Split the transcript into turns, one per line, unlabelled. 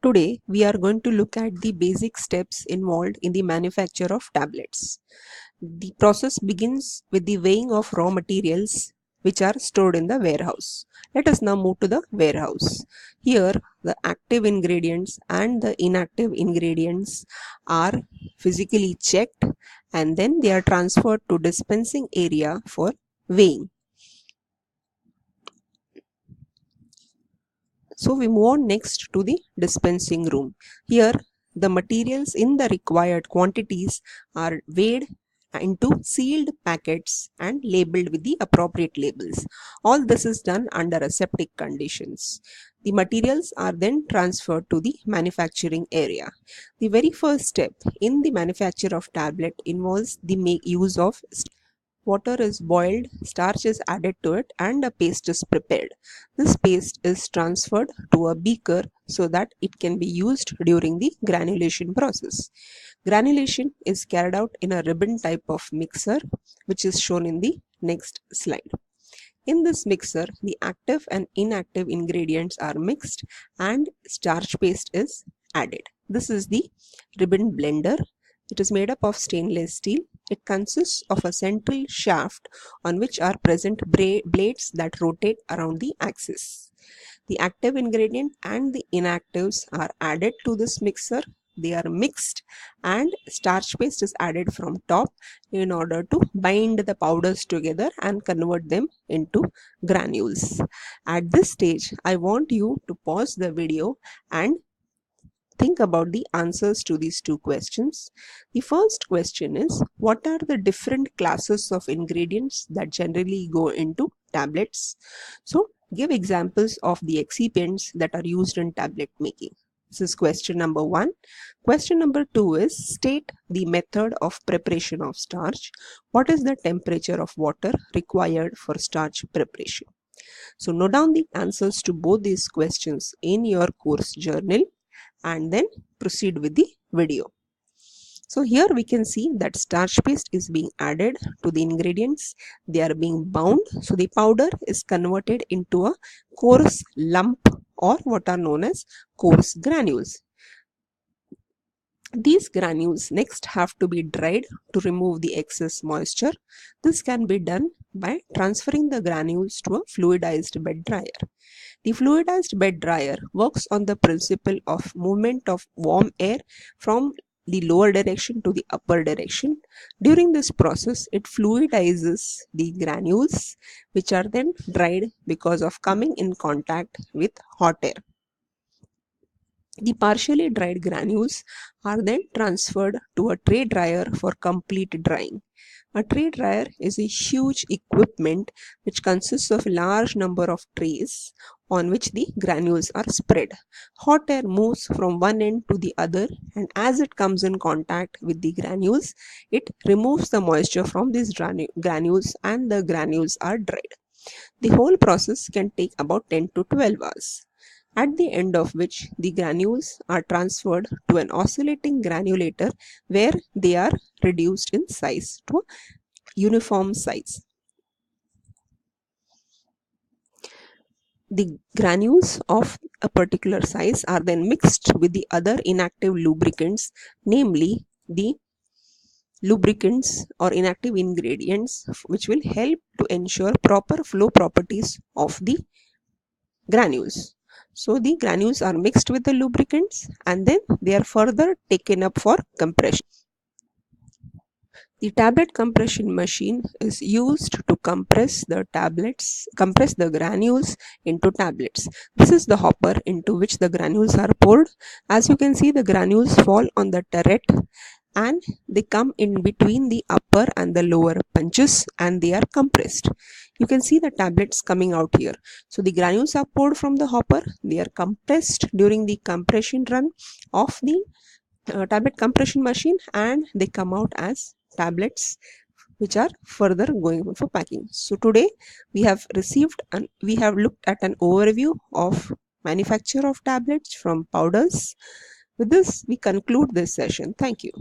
today we are going to look at the basic steps involved in the manufacture of tablets. The process begins with the weighing of raw materials which are stored in the warehouse. Let us now move to the warehouse. Here the active ingredients and the inactive ingredients are physically checked and then they are transferred to dispensing area for weighing. So we move on next to the dispensing room. Here the materials in the required quantities are weighed into sealed packets and labeled with the appropriate labels. All this is done under aseptic conditions. The materials are then transferred to the manufacturing area. The very first step in the manufacture of tablet involves the use of water is boiled, starch is added to it, and a paste is prepared. This paste is transferred to a beaker so that it can be used during the granulation process. Granulation is carried out in a ribbon type of mixer, which is shown in the next slide. In this mixer, the active and inactive ingredients are mixed and starch paste is added. This is the ribbon blender. It is made up of stainless steel. It consists of a central shaft on which are present blades that rotate around the axis. The active ingredient and the inactives are added to this mixer. They are mixed and starch paste is added from top in order to bind the powders together and convert them into granules. At this stage, I want you to pause the video and think about the answers to these two questions. The first question is, what are the different classes of ingredients that generally go into tablets? So, give examples of the excipients that are used in tablet making. This is question number 1. Question number 2 is, state the method of preparation of starch. What is the temperature of water required for starch preparation? So, note down the answers to both these questions in your course journal and then proceed with the video. So here we can see that starch paste is being added to the ingredients. They are being bound. So the powder is converted into a coarse lump or what are known as coarse granules. These granules next have to be dried to remove the excess moisture. This can be done by transferring the granules to a fluidized bed dryer. The fluidized bed dryer works on the principle of movement of warm air from the lower direction to the upper direction. During this process, it fluidizes the granules, which are then dried because of coming in contact with hot air. The partially dried granules are then transferred to a tray dryer for complete drying. A tray dryer is a huge equipment which consists of a large number of trays on which the granules are spread. Hot air moves from one end to the other, and as it comes in contact with the granules, it removes the moisture from these granules and the granules are dried. The whole process can take about 10 to 12 hours. At the end of which the granules are transferred to an oscillating granulator where they are reduced in size to a uniform size. The granules of a particular size are then mixed with the other inactive lubricants, namely the lubricants or inactive ingredients which will help to ensure proper flow properties of the granules. So the granules are mixed with the lubricants and then they are further taken up for compression. The tablet compression machine is used to compress the granules into tablets. This is the hopper into which the granules are poured. As you can see, the granules fall on the turret and they come in between the upper and the lower punches and they are compressed. You can see the tablets coming out here. So the granules are poured from the hopper. They are compressed during the compression run of the tablet compression machine and they come out as tablets which are further going for packing. So today we have looked at an overview of manufacture of tablets from powders. With this we conclude this session. Thank you.